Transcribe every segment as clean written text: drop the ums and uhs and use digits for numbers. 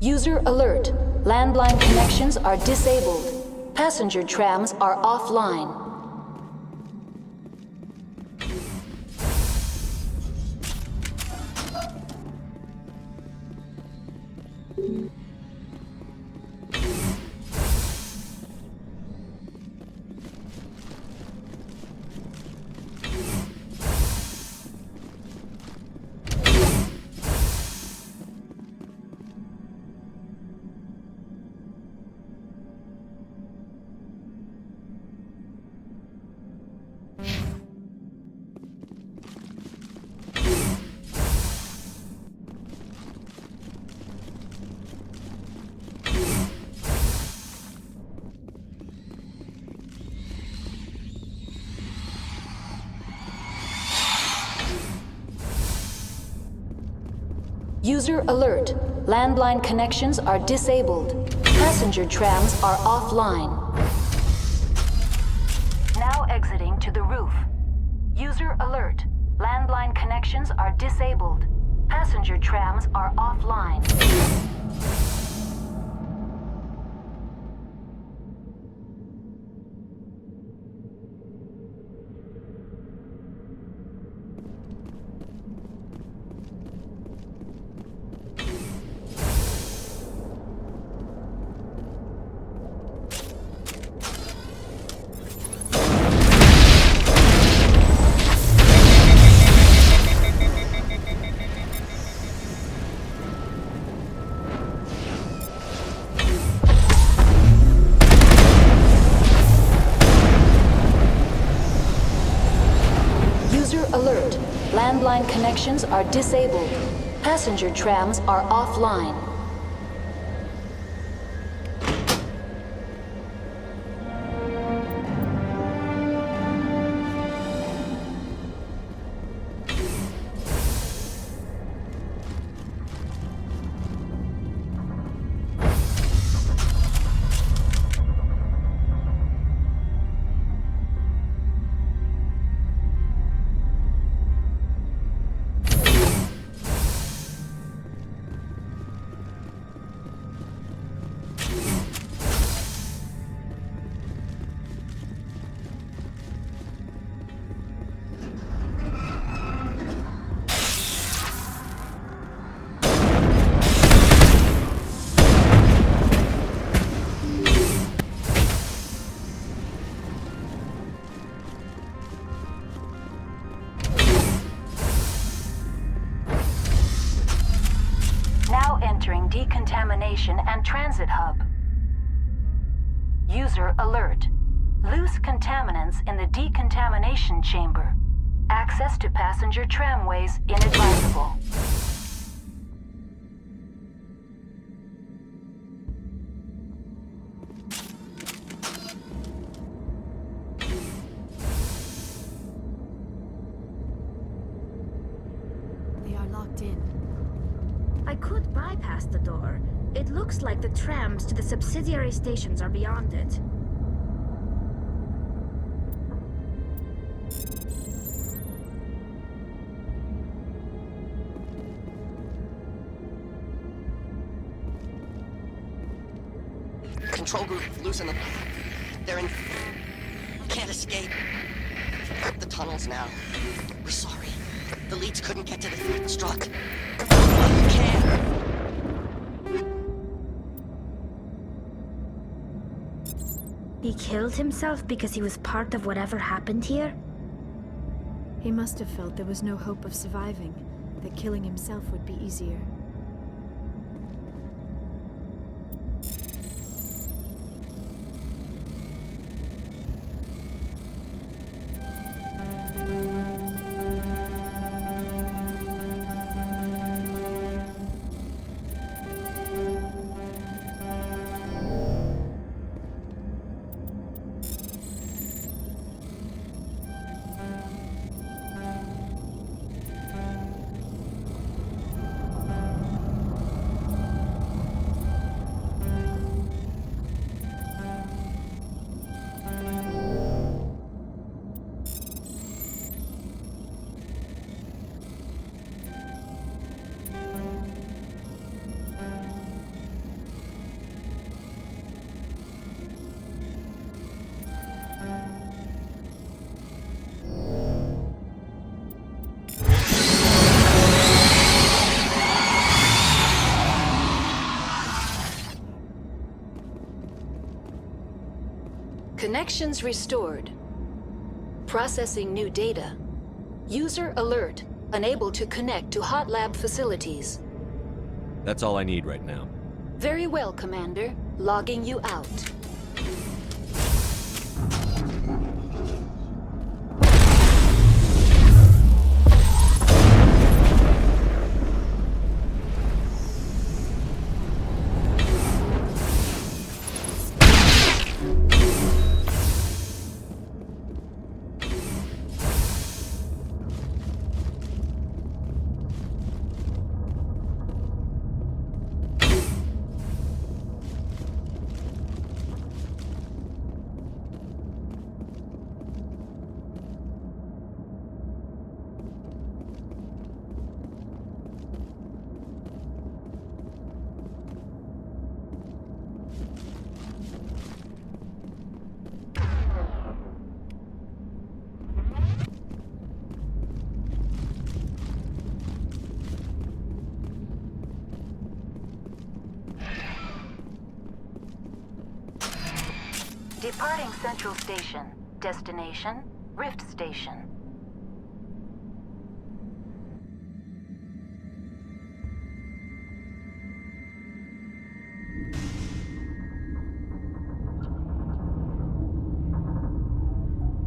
User alert. Landline connections are disabled. Passenger trams are offline. User alert. Landline connections are disabled. Passenger trams are offline. Now exiting to the roof. User alert. Landline connections are disabled. Passenger trams are offline. Alert. Landline connections are disabled. Passenger trams are offline. Entering decontamination and transit hub. User alert. Loose contaminants in the decontamination chamber. Access to passenger tramways inadvisable. They are locked in. I could bypass the door. It looks like the trams to the subsidiary stations are beyond it. Control group, loosen them. They're in... Can't escape. The tunnels now. We're sorry. The leads couldn't get to the strut. You can. He killed himself because he was part of whatever happened here? He must have felt there was no hope of surviving, that killing himself would be easier. Connections restored. Processing new data. User alert. Unable to connect to hot lab facilities. That's all I need right now. Very well, Commander. Logging you out. Departing Central Station. Destination, Rift Station.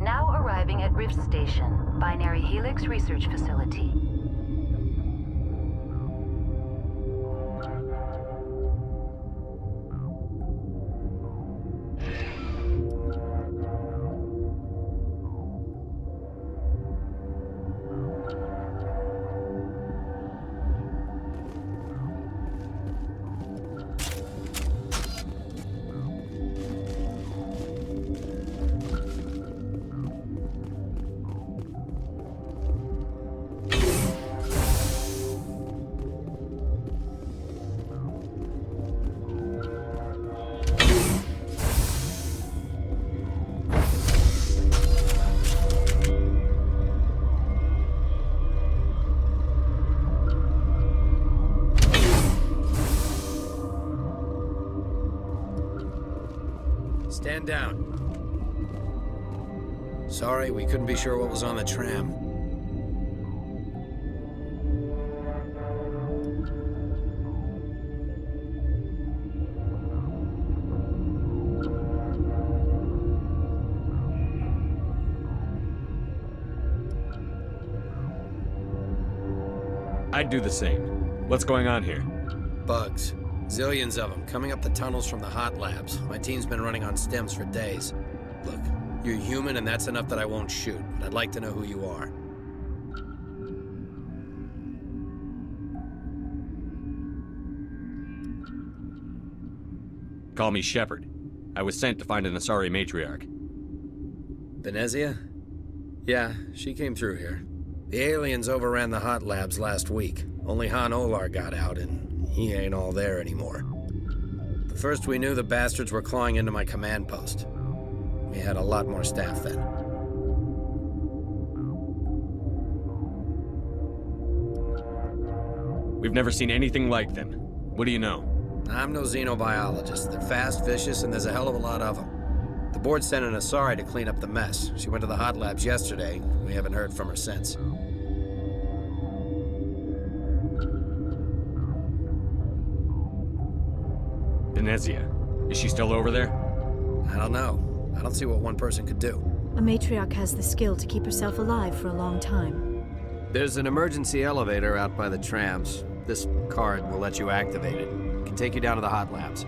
Now arriving at Rift Station, Binary Helix Research Facility. Stand down. Sorry, we couldn't be sure what was on the tram. I'd do the same. What's going on here? Bugs. Zillions of them, coming up the tunnels from the hot labs. My team's been running on stems for days. Look, you're human and that's enough that I won't shoot, but I'd like to know who you are. Call me Sheppard. I was sent to find an Asari matriarch. Venezia? Yeah, she came through here. The aliens overran the hot labs last week. Only Han Olar got out, and he ain't all there anymore. The first we knew, the bastards were clawing into my command post. We had a lot more staff then. We've never seen anything like them. What do you know? I'm no xenobiologist. They're fast, vicious, and there's a hell of a lot of them. The board sent an Asari to clean up the mess. She went to the hot labs yesterday. We haven't heard from her since. Venezia. Is she still over there? I don't know. I don't see what one person could do. A matriarch has the skill to keep herself alive for a long time. There's an emergency elevator out by the trams. This card will let you activate it. It can take you down to the hot labs.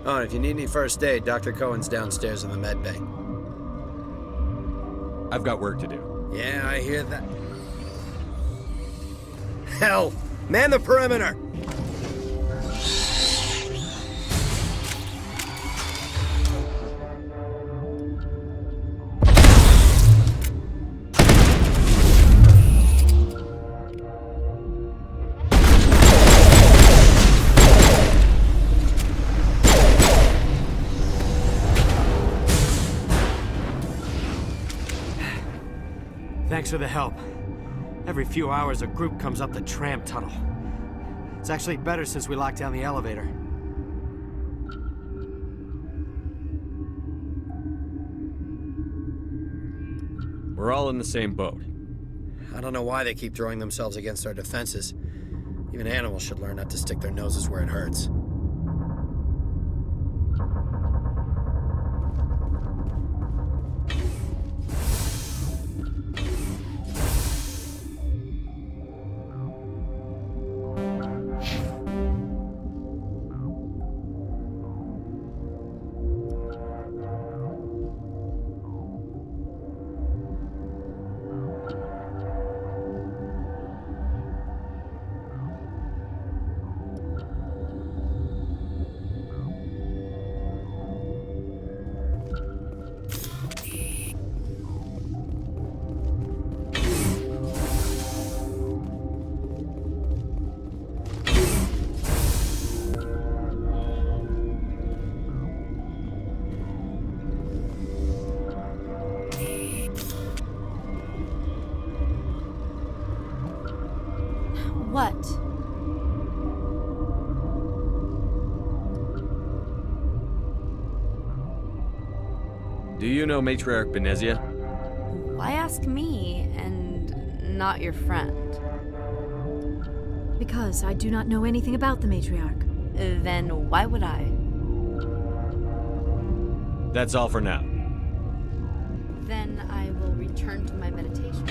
Oh, and if you need any first aid, Dr. Cohen's downstairs in the med bay. I've got work to do. Yeah, I hear that. Hell! Man the perimeter! Thanks for the help. Every few hours, a group comes up the tram tunnel. It's actually better since we locked down the elevator. We're all in the same boat. I don't know why they keep throwing themselves against our defenses. Even animals should learn not to stick their noses where it hurts. What? Do you know Matriarch Benezia? Why ask me and not your friend? Because I do not know anything about the matriarch. Then why would I? That's all for now. Then I will return to my meditation.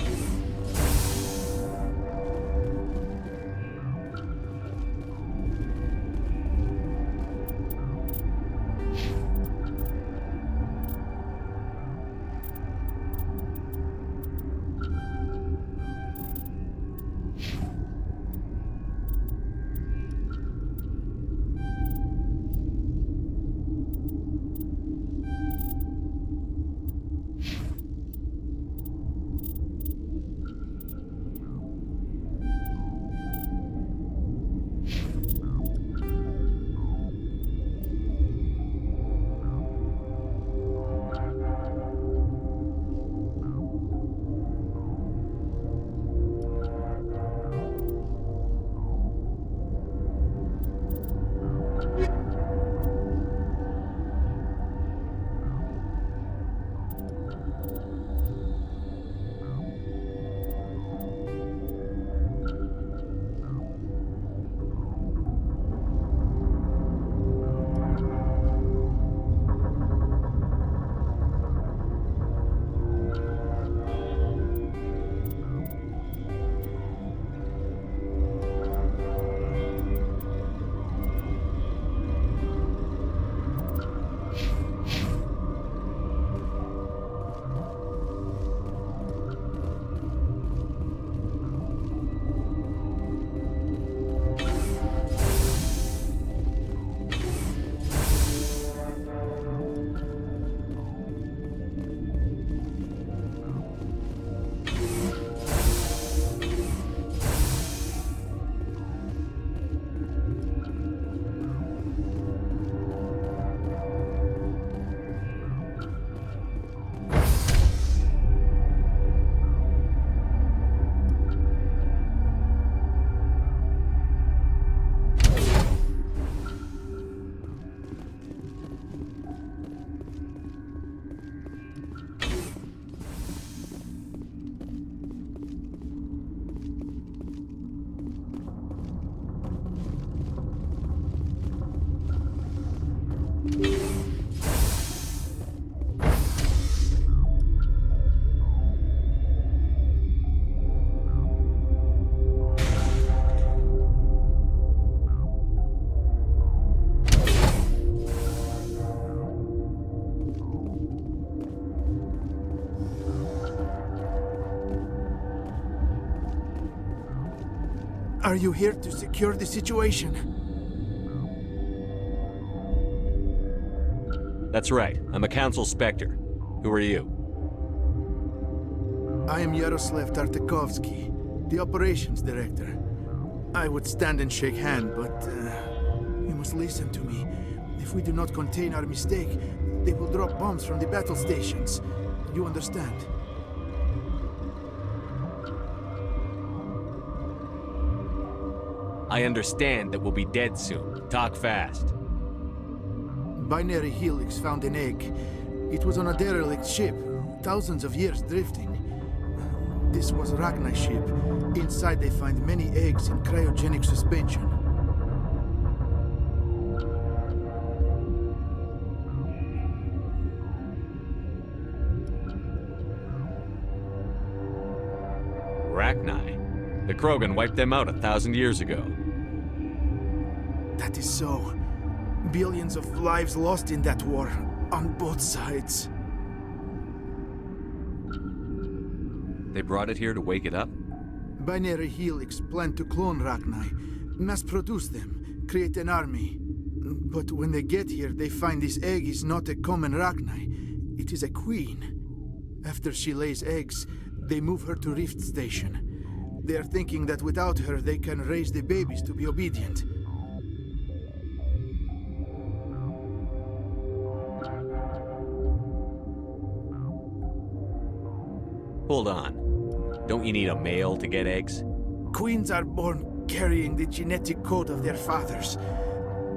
Are you here to secure the situation? That's right. I'm a Council Spectre. Who are you? I am Yaroslav Tartakovsky, the operations director. I would stand and shake hand, but you must listen to me. If we do not contain our mistake, they will drop bombs from the battle stations. You understand? I understand that we'll be dead soon. Talk fast. Binary Helix found an egg. It was on a derelict ship, thousands of years drifting. This was Ragnar's ship. Inside they find many eggs in cryogenic suspension. Rachni? The Krogan wiped them out 1,000 years ago. That is so. Billions of lives lost in that war, on both sides. They brought it here to wake it up? Binary Helix planned to clone Rachni, mass-produce them, create an army. But when they get here, they find this egg is not a common Rachni. It is a queen. After she lays eggs, they move her to Rift Station. They are thinking that without her, they can raise the babies to be obedient. Hold on. Don't you need a male to get eggs? Queens are born carrying the genetic code of their fathers.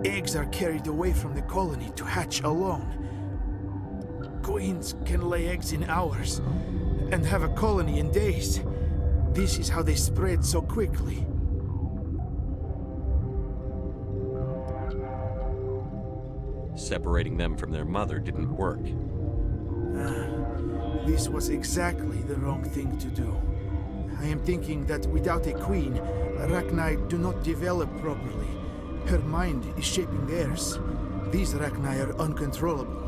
Eggs are carried away from the colony to hatch alone. Queens can lay eggs in hours and have a colony in days. This is how they spread so quickly. Separating them from their mother didn't work. This was exactly the wrong thing to do. I am thinking that without a queen, Rachni do not develop properly. Her mind is shaping theirs. These Rachni are uncontrollable.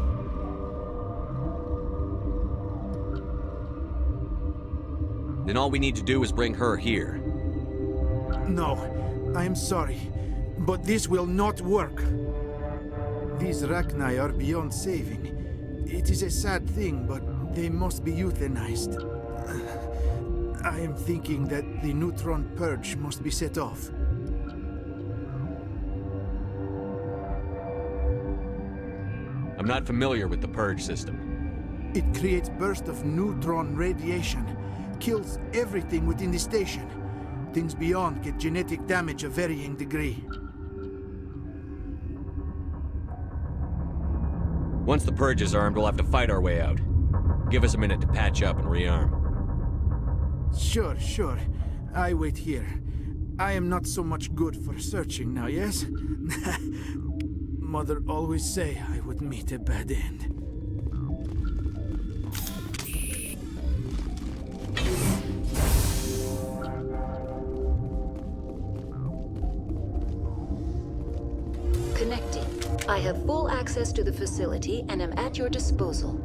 Then all we need to do is bring her here. No, I am sorry, but this will not work. These Rachni are beyond saving. It is a sad thing, but they must be euthanized. I am thinking that the neutron purge must be set off. I'm not familiar with the purge system. It creates bursts of neutron radiation, kills everything within the station. Things beyond get genetic damage of varying degree. Once the purge is armed, we'll have to fight our way out. Give us a minute to patch up and rearm. Sure. I wait here. I am not so much good for searching now, yes? Mother always say I would meet a bad end. Connecting. I have full access to the facility and am at your disposal.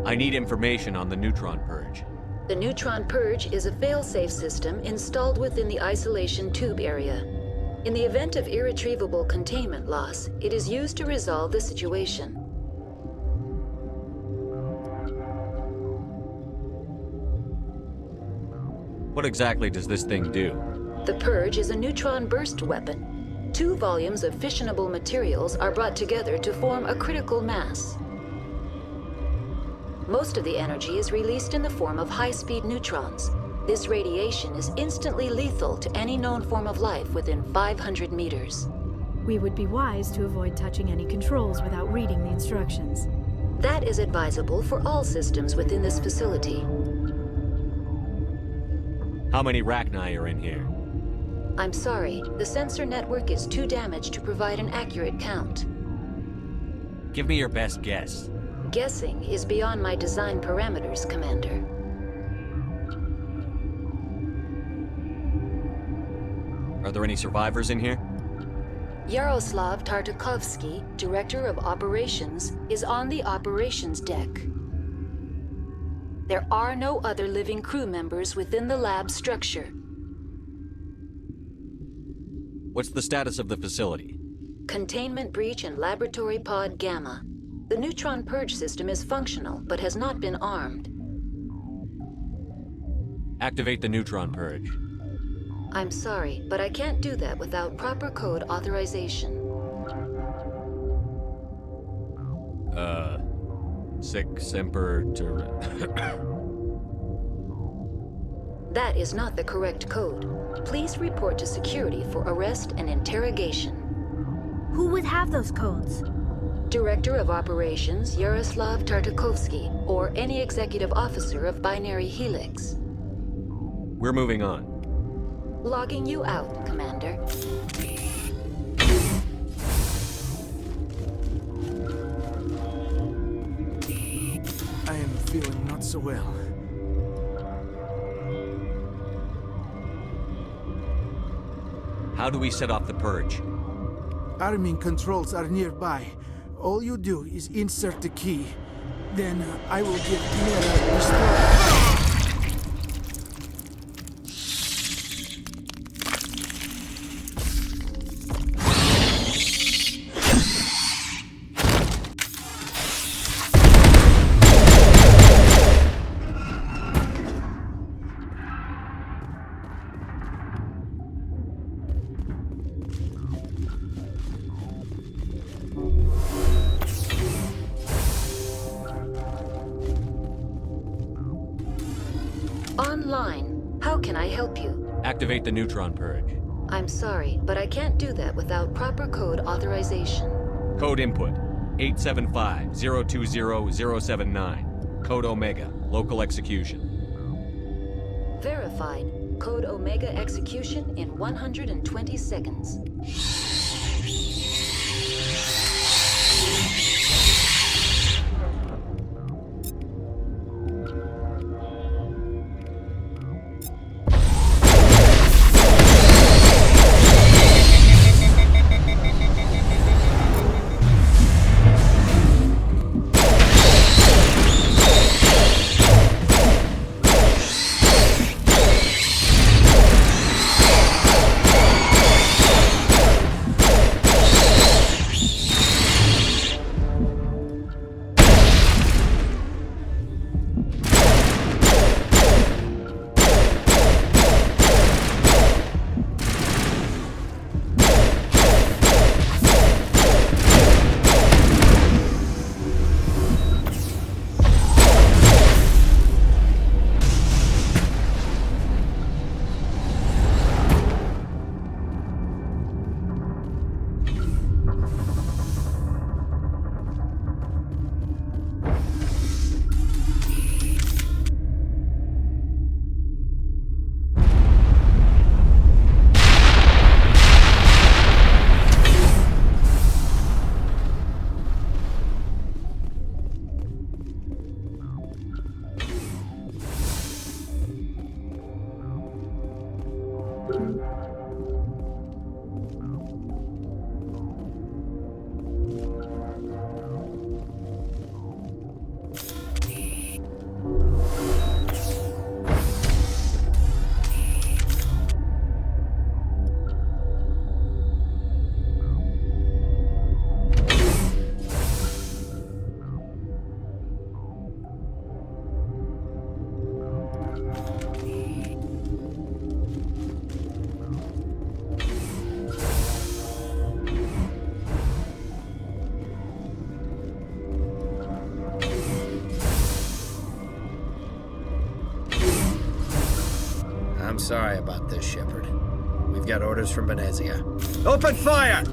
I need information on the neutron purge. The neutron purge is a fail-safe system installed within the isolation tube area. In the event of irretrievable containment loss, it is used to resolve the situation. What exactly does this thing do? The purge is a neutron burst weapon. 2 volumes of fissionable materials are brought together to form a critical mass. Most of the energy is released in the form of high-speed neutrons. This radiation is instantly lethal to any known form of life within 500 meters. We would be wise to avoid touching any controls without reading the instructions. That is advisable for all systems within this facility. How many Rachni are in here? I'm sorry, the sensor network is too damaged to provide an accurate count. Give me your best guess. Guessing is beyond my design parameters, Commander. Are there any survivors in here? Yaroslav Tartakovsky, Director of Operations, is on the operations deck. There are no other living crew members within the lab structure. What's the status of the facility? Containment breach in Laboratory Pod Gamma. The neutron purge system is functional, but has not been armed. Activate the neutron purge. I'm sorry, but I can't do that without proper code authorization. Sic semper That is not the correct code. Please report to security for arrest and interrogation. Who would have those codes? Director of Operations Yaroslav Tartakovsky, or any executive officer of Binary Helix. We're moving on. Logging you out, Commander. I am feeling not so well. How do we set off the purge? Arming controls are nearby. All you do is insert the key. Then I will give primeira restore. Online. How can I help you? Activate the neutron purge. I'm sorry, but I can't do that without proper code authorization. Code input 875-020-079. Code Omega. Local execution. Verified. Code Omega execution in 120 seconds. I'm sorry about this, Sheppard. We've got orders from Venezia. Open fire!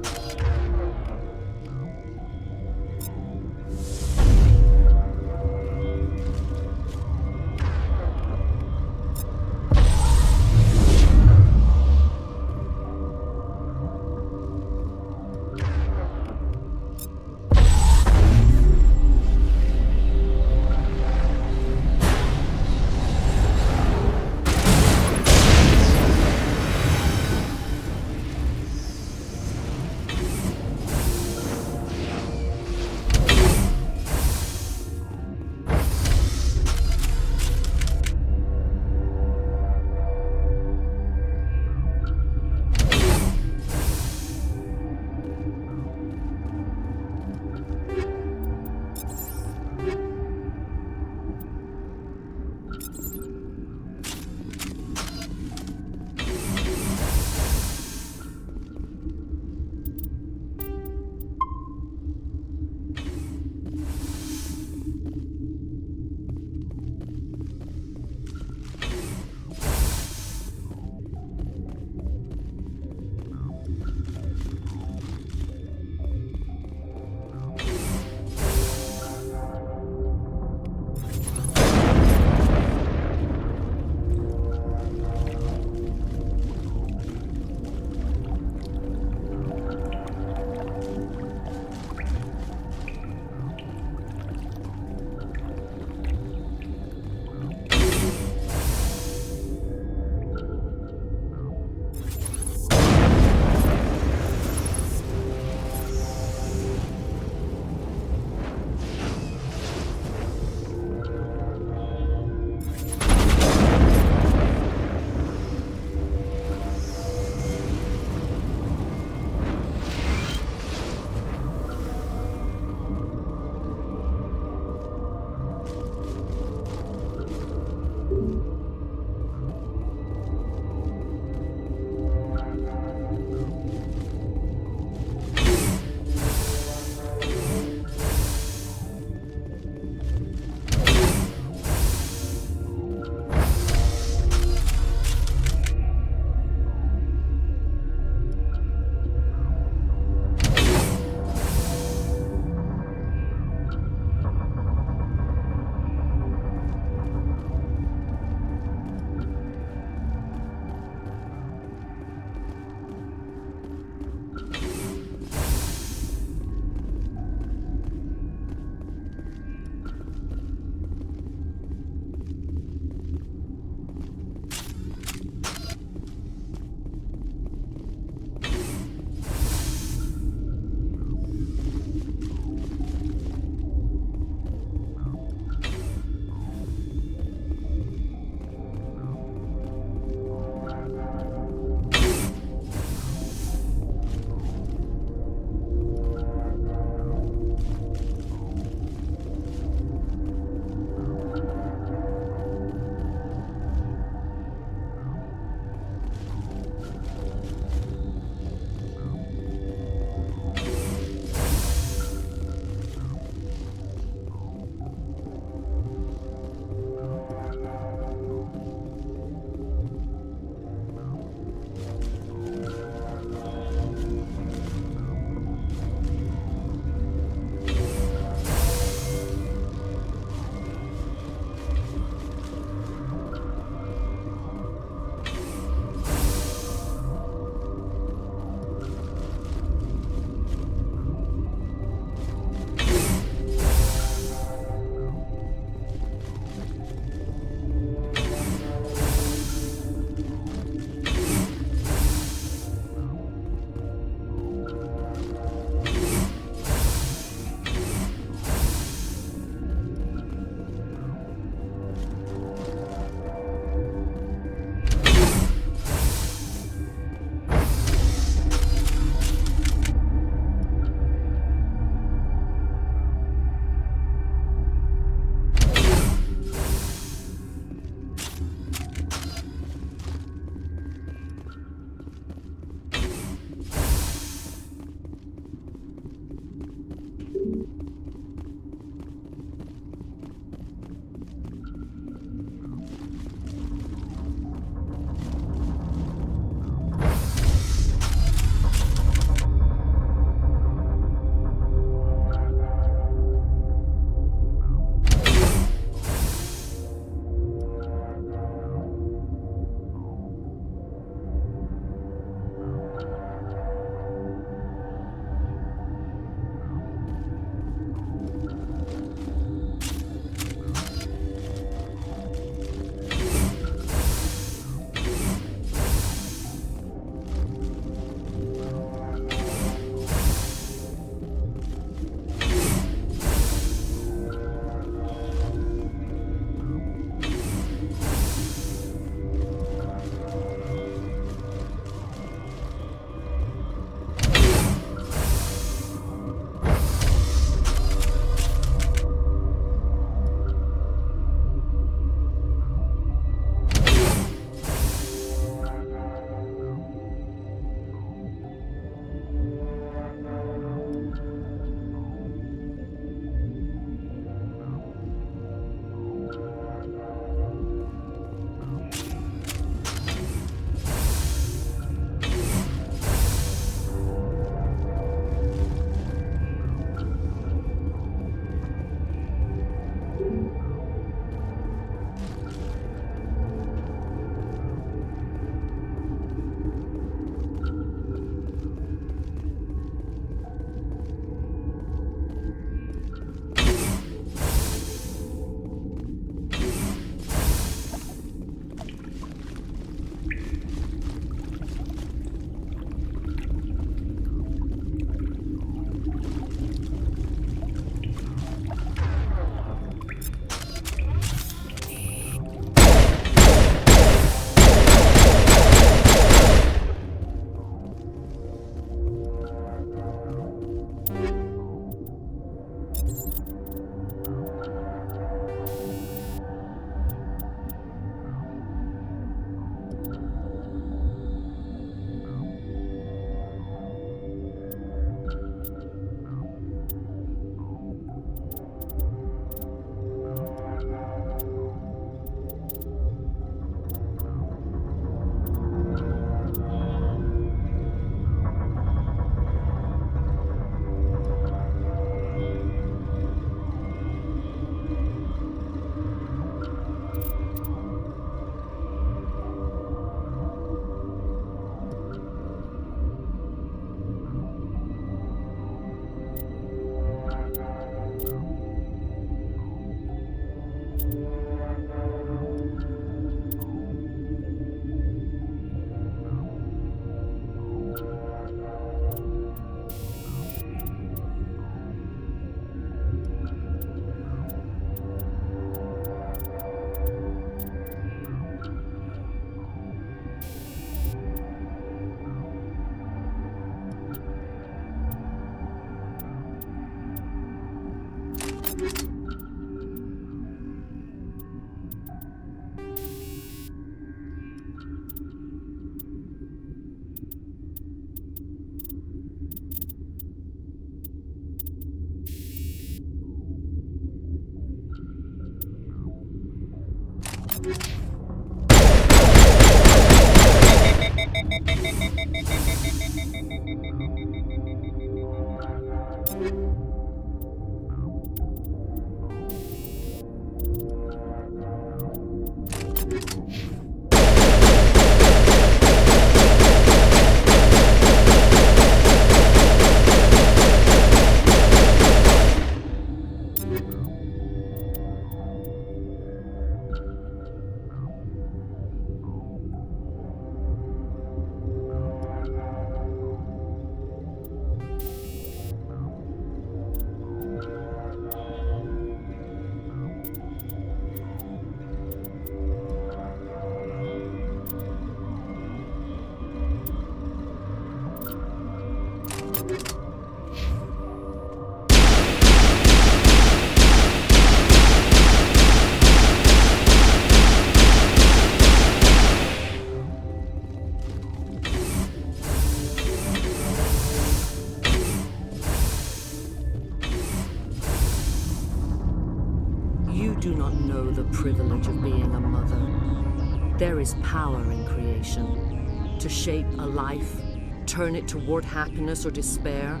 do not know the privilege of being a mother. There is power in creation. To shape a life, turn it toward happiness or despair.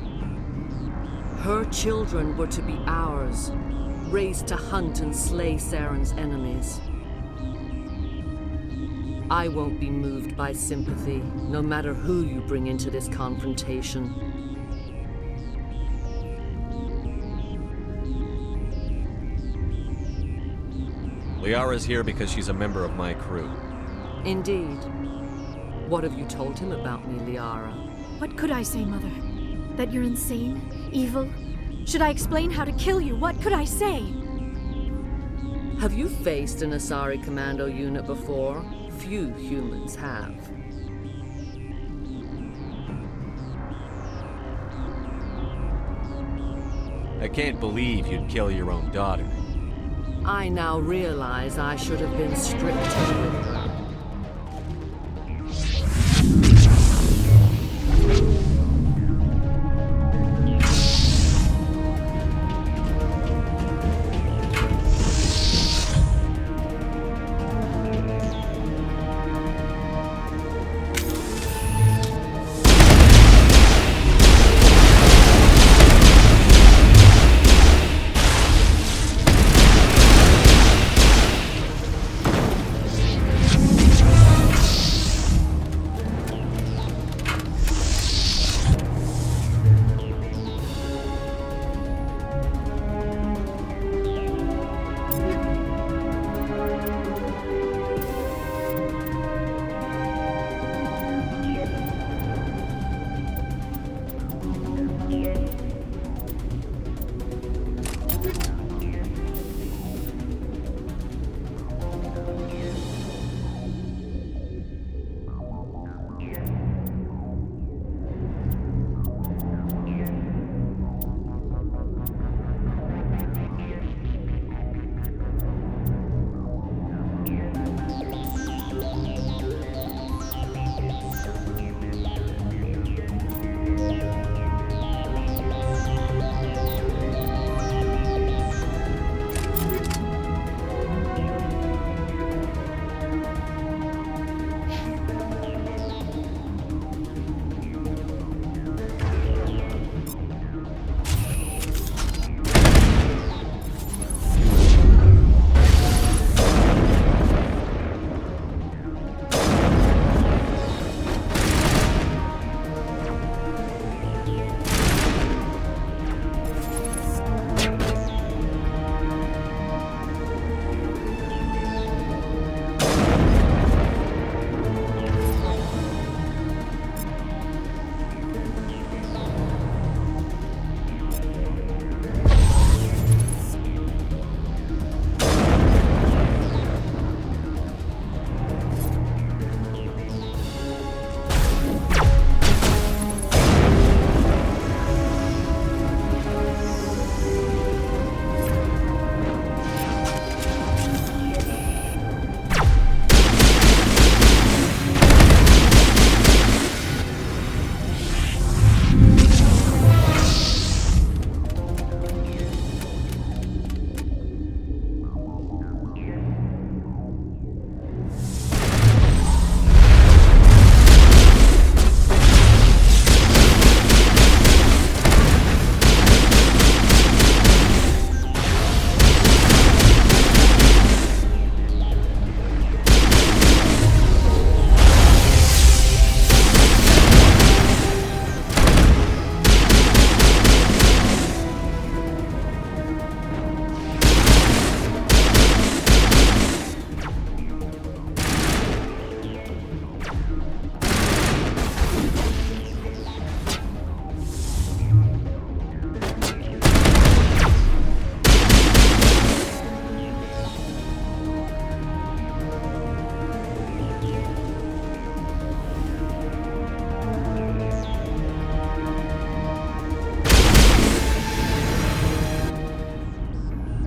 Her children were to be ours, raised to hunt and slay Saren's enemies. I won't be moved by sympathy, no matter who you bring into this confrontation. Liara's here because she's a member of my crew. Indeed. What have you told him about me, Liara? What could I say, Mother? That you're insane? Evil? Should I explain how to kill you? What could I say? Have you faced an Asari commando unit before? Few humans have. I can't believe you'd kill your own daughter. I now realize I should have been stricter with her.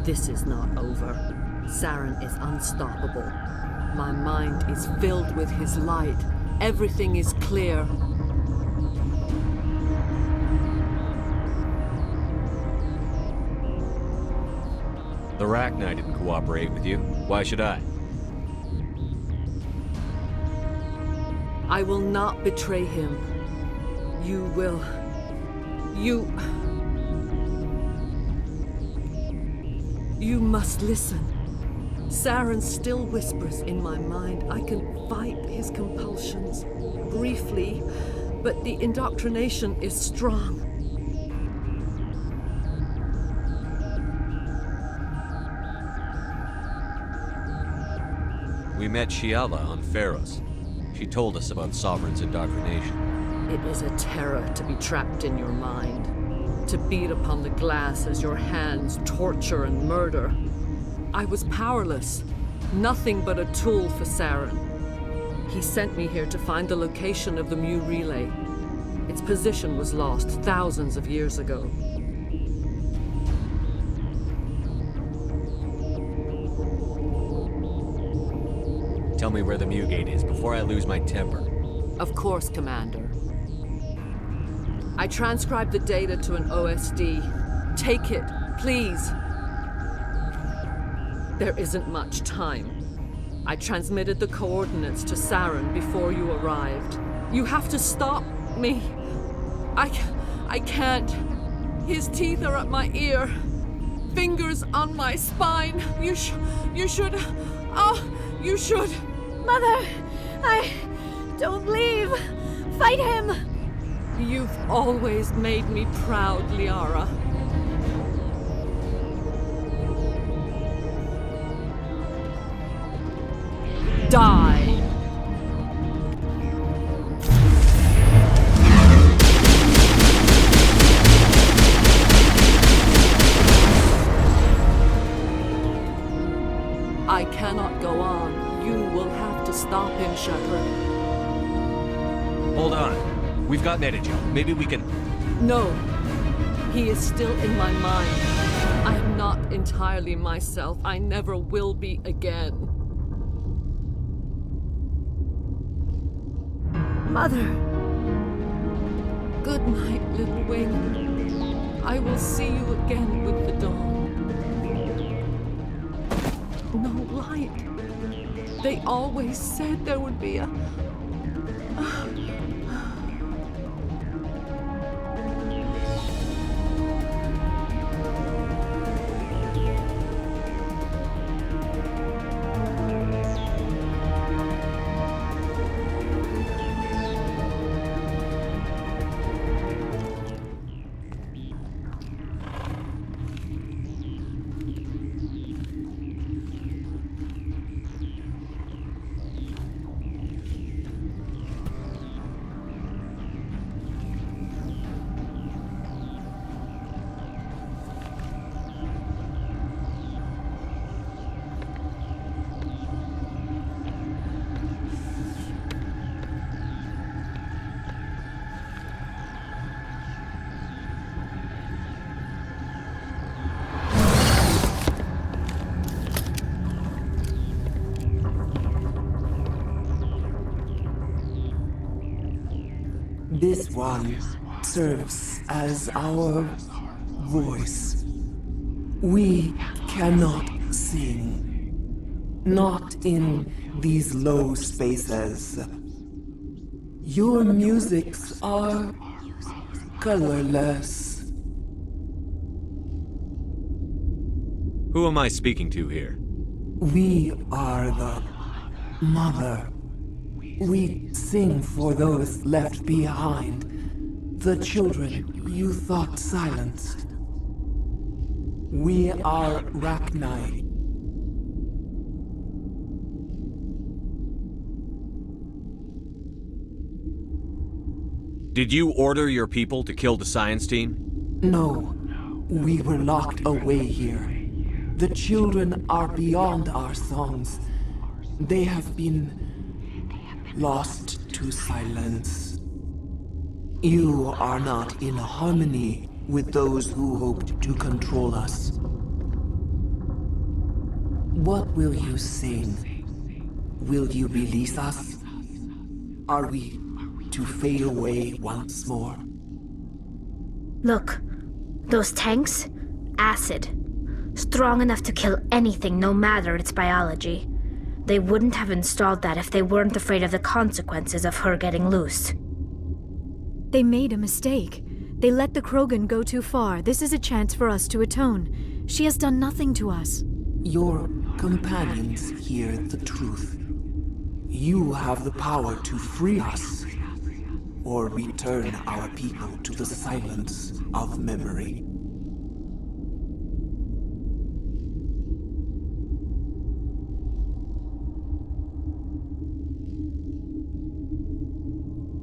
This is not over. Saren is unstoppable. My mind is filled with his light. Everything is clear. The Rachni didn't cooperate with you. Why should I? I will not betray him. You will. You must listen. Saren still whispers in my mind. I can fight his compulsions. Briefly, but the indoctrination is strong. We met Shiala on Pharos. She told us about Sovereign's indoctrination. It is a terror to be trapped in your mind. To beat upon the glass as your hands torture and murder. I was powerless. Nothing but a tool for Saren. He sent me here to find the location of the Mu relay. Its position was lost thousands of years ago. Tell me where the Mu gate is before I lose my temper. Of course, Commander. I transcribed the data to an OSD. Take it, please. There isn't much time. I transmitted the coordinates to Saren before you arrived. You have to stop me. I can't. His teeth are at my ear. Fingers on my spine. You should. Oh, you should. Mother, don't leave. Fight him. You've always made me proud, Liara. Die. I cannot go on. You will have to stop him, Sheppard. Hold on. We've got Netagel. Maybe we can... No. He is still in my mind. I am not entirely myself. I never will be again. Mother. Good night, little wing. I will see you again with the dawn. No light. They always said there would be a... This one serves as our voice. We cannot sing. Not in these low spaces. Your musics are colorless. Who am I speaking to here? We are the Mother. We sing for those left behind, the children you thought silenced. We are Rachni. Did you order your people to kill the science team? No, we were locked away here. The children are beyond our songs. They have been lost to silence. You are not in harmony with those who hoped to control us. What will you sing? Will you release us? Are we to fade away once more? Look, those tanks? Acid. Strong enough to kill anything, no matter its biology. They wouldn't have installed that if they weren't afraid of the consequences of her getting loose. They made a mistake. They let the Krogan go too far. This is a chance for us to atone. She has done nothing to us. Your companions hear the truth. You have the power to free us, or return our people to the silence of memory.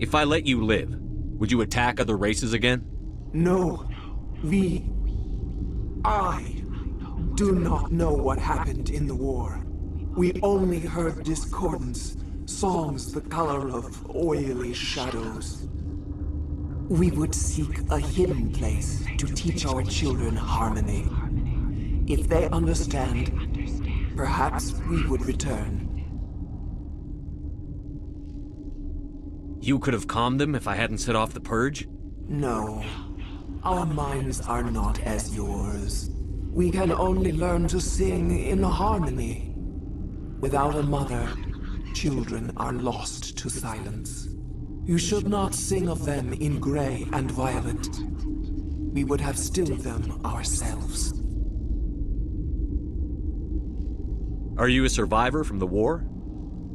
If I let you live, would you attack other races again? No, I do not know what happened in the war. We only heard discordance, songs the color of oily shadows. We would seek a hidden place to teach our children harmony. If they understand, perhaps we would return. You could have calmed them if I hadn't set off the purge? No. Our minds are not as yours. We can only learn to sing in harmony. Without a mother, children are lost to silence. You should not sing of them in gray and violet. We would have stilled them ourselves. Are you a survivor from the war?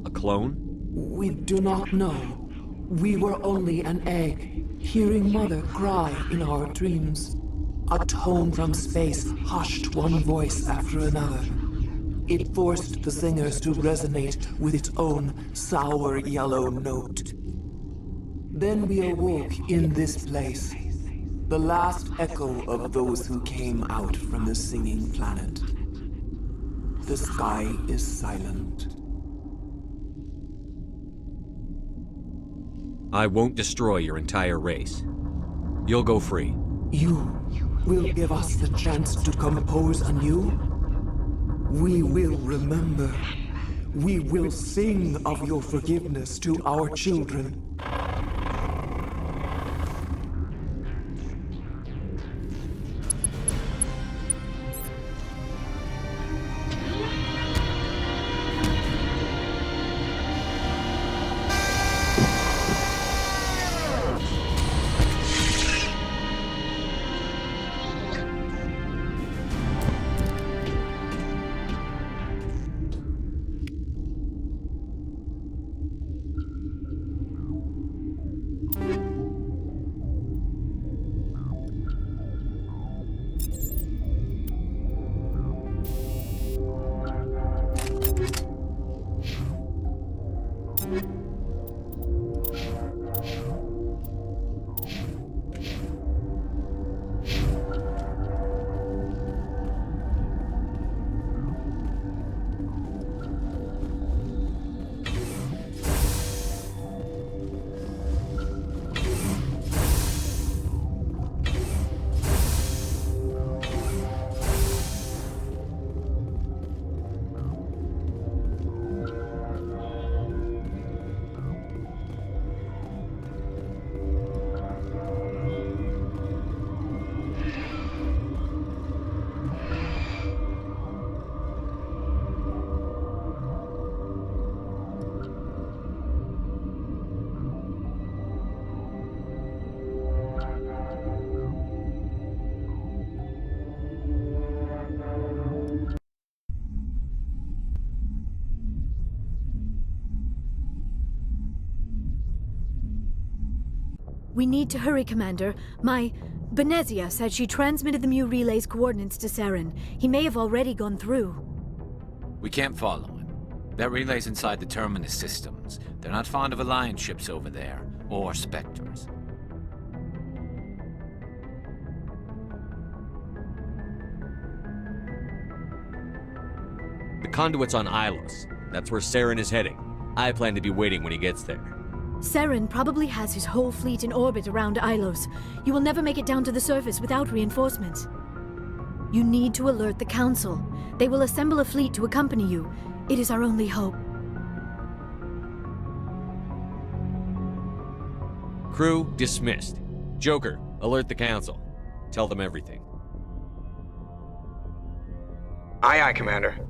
A clone? We do not know. We were only an egg, hearing Mother cry in our dreams. A tone from space hushed one voice after another. It forced the singers to resonate with its own sour yellow note. Then we awoke in this place, the last echo of those who came out from the singing planet. The sky is silent. I won't destroy your entire race. You'll go free. You will give us the chance to compose anew? We will remember. We will sing of your forgiveness to our children. We need to hurry, Commander. My Benezia said she transmitted the Mu relay's coordinates to Saren. He may have already gone through. We can't follow him. That relay's inside the terminus systems. They're not fond of Alliance ships over there, or Spectres. The conduit's on Ilos. That's where Saren is heading. I plan to be waiting when he gets there. Saren probably has his whole fleet in orbit around Ilos. You will never make it down to the surface without reinforcements. You need to alert the Council. They will assemble a fleet to accompany you. It is our only hope. Crew dismissed. Joker, alert the Council. Tell them everything. Aye, aye, Commander.